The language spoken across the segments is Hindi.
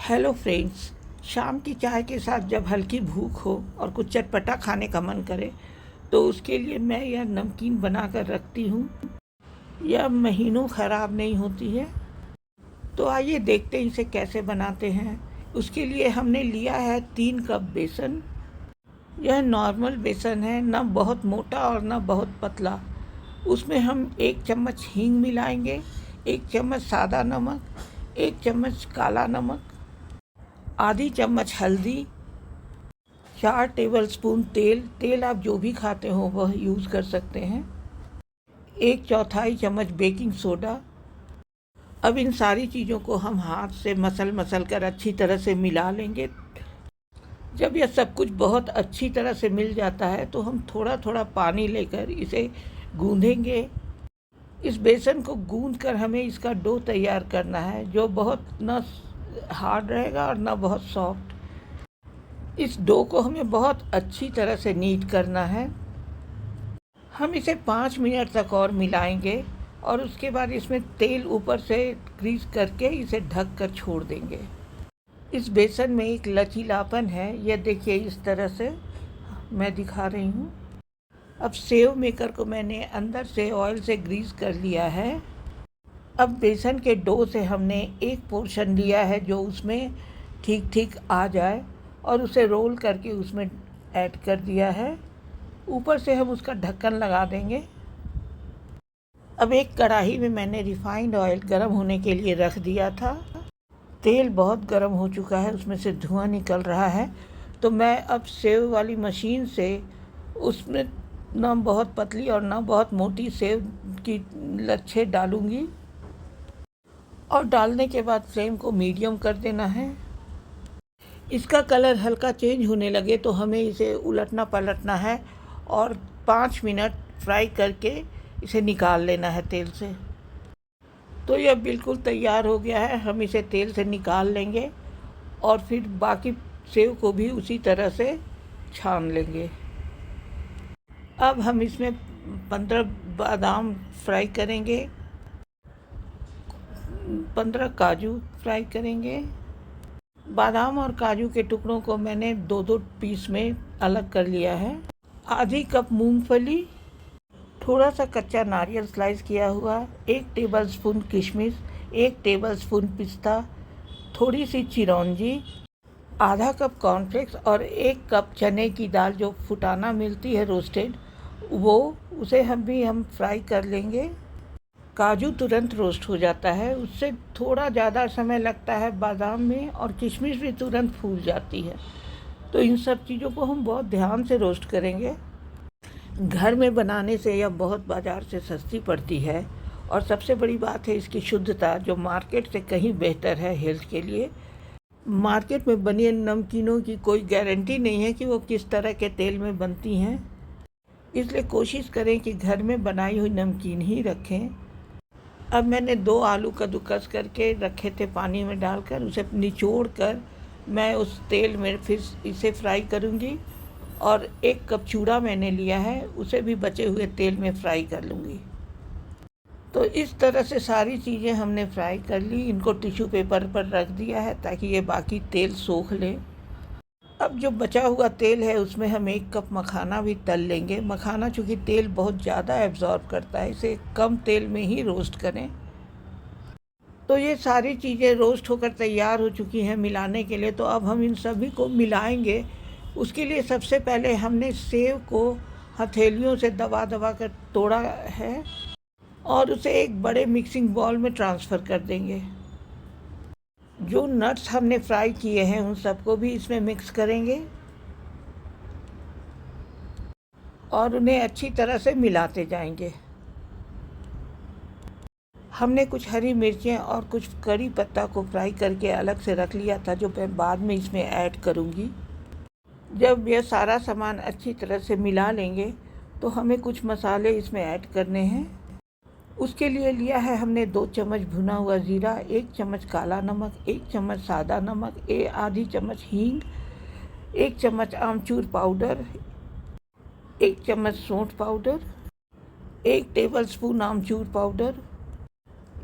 Hello friends. शाम की चाय के साथ जब हल्की भूख हो और कुछ चटपटा खाने का मन करे तो उसके लिए मैं यह नमकीन बना कर रखती हूँ। यह महीनों ख़राब नहीं होती है। तो आइए देखते हैं इसे कैसे बनाते हैं। उसके लिए हमने लिया है 3 कप बेसन। यह नॉर्मल बेसन है, ना बहुत मोटा और ना बहुत पतला। उसमें हम 1 चम्मच हींग मिलाएंगे, 1 चम्मच सादा नमक, 1 चम्मच काला नमक, आधी चम्मच हल्दी, 4 टेबलस्पून तेल। तेल आप जो भी खाते हो वह यूज़ कर सकते हैं। 1/4 चम्मच बेकिंग सोडा। अब इन सारी चीज़ों को हम हाथ से मसल कर अच्छी तरह से मिला लेंगे। जब यह सब कुछ बहुत अच्छी तरह से मिल जाता है तो हम थोड़ा थोड़ा पानी लेकर इसे गूँधेंगे। इस बेसन को गूँध कर हमें इसका डो तैयार करना है, जो बहुत ना हार्ड रहेगा और ना बहुत सॉफ्ट। इस डो को हमें बहुत अच्छी तरह से नीड करना है। हम इसे 5 मिनट तक और मिलाएंगे और उसके बाद इसमें तेल ऊपर से ग्रीस करके इसे ढक कर छोड़ देंगे। इस बेसन में एक लचीलापन है, यह देखिए इस तरह से मैं दिखा रही हूँ। अब सेव मेकर को मैंने अंदर से ऑयल से ग्रीस कर लिया है। अब बेसन के डो से हमने एक पोर्शन लिया है जो उसमें ठीक ठीक आ जाए और उसे रोल करके उसमें ऐड कर दिया है। ऊपर से हम उसका ढक्कन लगा देंगे। अब एक कढ़ाई में मैंने रिफाइंड ऑयल गर्म होने के लिए रख दिया था। तेल बहुत गर्म हो चुका है, उसमें से धुआं निकल रहा है। तो मैं अब सेव वाली मशीन से उसमें ना बहुत पतली और ना बहुत मोटी सेव की लच्छे डालूँगी और डालने के बाद फ्लेम को मीडियम कर देना है। इसका कलर हल्का चेंज होने लगे तो हमें इसे उलटना पलटना है और 5 मिनट फ्राई करके इसे निकाल लेना है तेल से। तो यह बिल्कुल तैयार हो गया है। हम इसे तेल से निकाल लेंगे और फिर बाकी सेव को भी उसी तरह से छान लेंगे। अब हम इसमें 15 बादाम फ्राई करेंगे, 15 काजू फ्राई करेंगे। बादाम और काजू के टुकड़ों को मैंने 2-2 पीस में अलग कर लिया है। आधी कप मूंगफली, थोड़ा सा कच्चा नारियल स्लाइस किया हुआ, 1 टेबलस्पून किशमिश, 1 टेबलस्पून पिस्ता, थोड़ी सी चिरौंजी, आधा कप कॉर्नफ्लेक्स और 1 कप चने की दाल जो फुटाना मिलती है रोस्टेड, वो उसे हम फ्राई कर लेंगे। काजू तुरंत रोस्ट हो जाता है, उससे थोड़ा ज़्यादा समय लगता है बादाम में, और किशमिश भी तुरंत फूल जाती है। तो इन सब चीज़ों को हम बहुत ध्यान से रोस्ट करेंगे। घर में बनाने से यह बहुत बाज़ार से सस्ती पड़ती है और सबसे बड़ी बात है इसकी शुद्धता, जो मार्केट से कहीं बेहतर है हेल्थ के लिए। मार्केट में बनी नमकीनों की कोई गारंटी नहीं है कि वो किस तरह के तेल में बनती हैं, इसलिए कोशिश करें कि घर में बनाई हुई नमकीन ही रखें। अब मैंने 2 आलू कद्दूकस करके रखे थे पानी में डालकर, उसे निचोड़ कर मैं उस तेल में फिर इसे फ्राई करूँगी। और 1 कप चूड़ा मैंने लिया है, उसे भी बचे हुए तेल में फ्राई कर लूँगी। तो इस तरह से सारी चीज़ें हमने फ्राई कर ली। इनको टिश्यू पेपर पर रख दिया है ताकि ये बाकी तेल सोख ले। अब जो बचा हुआ तेल है उसमें हम 1 कप मखाना भी तल लेंगे। मखाना चूँकि तेल बहुत ज़्यादा एब्जॉर्ब करता है, इसे कम तेल में ही रोस्ट करें। तो ये सारी चीज़ें रोस्ट होकर तैयार हो चुकी हैं मिलाने के लिए। तो अब हम इन सभी को मिलाएंगे। उसके लिए सबसे पहले हमने सेव को हथेलियों से दबा दबा कर तोड़ा है और उसे एक बड़े मिक्सिंग बाउल में ट्रांसफ़र कर देंगे। जो नट्स हमने फ्राई किए हैं उन सबको भी इसमें मिक्स करेंगे और उन्हें अच्छी तरह से मिलाते जाएंगे। हमने कुछ हरी मिर्चें और कुछ करी पत्ता को फ्राई करके अलग से रख लिया था, जो मैं बाद में इसमें ऐड करूँगी। जब यह सारा सामान अच्छी तरह से मिला लेंगे तो हमें कुछ मसाले इसमें ऐड करने हैं। उसके लिए लिया है हमने 2 चम्मच भुना हुआ ज़ीरा, 1 चम्मच काला नमक, 1 चम्मच सादा नमक, आधी चम्मच हींग, 1 चम्मच आमचूर पाउडर, 1 चम्मच सौंठ पाउडर, 1 टेबलस्पून आमचूर पाउडर,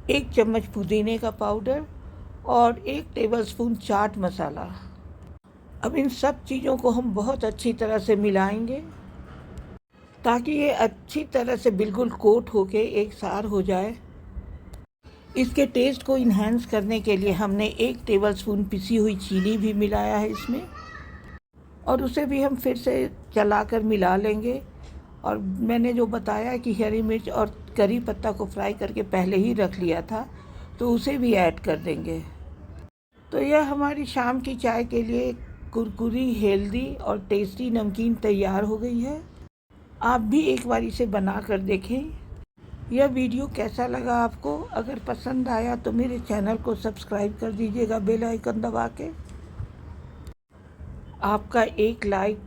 1 चम्मच पुदीने का पाउडर और 1 टेबलस्पून चाट मसाला। अब इन सब चीज़ों को हम बहुत अच्छी तरह से मिलाएंगे ताकि ये अच्छी तरह से बिल्कुल कोट होके एक सार हो जाए। इसके टेस्ट को इन्हेंस करने के लिए हमने 1 टेबलस्पून पिसी हुई चीनी भी मिलाया है इसमें, और उसे भी हम फिर से चलाकर मिला लेंगे। और मैंने जो बताया कि हरी मिर्च और करी पत्ता को फ्राई करके पहले ही रख लिया था, तो उसे भी ऐड कर देंगे। तो यह हमारी शाम की चाय के लिए कुरकुरी, हेल्दी और टेस्टी नमकीन तैयार हो गई है। आप भी एक बार इसे बना कर देखें। यह वीडियो कैसा लगा आपको? अगर पसंद आया तो मेरे चैनल को सब्सक्राइब कर दीजिएगा बेल आइकन दबा के। आपका एक लाइक,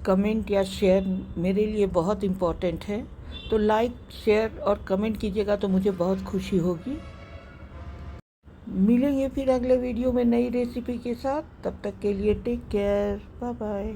कमेंट या शेयर मेरे लिए बहुत इम्पोर्टेंट है, तो लाइक, शेयर और कमेंट कीजिएगा तो मुझे बहुत खुशी होगी। मिलेंगे फिर अगले वीडियो में नई रेसिपी के साथ। तब तक के लिए टेक केयर, बाय बाय।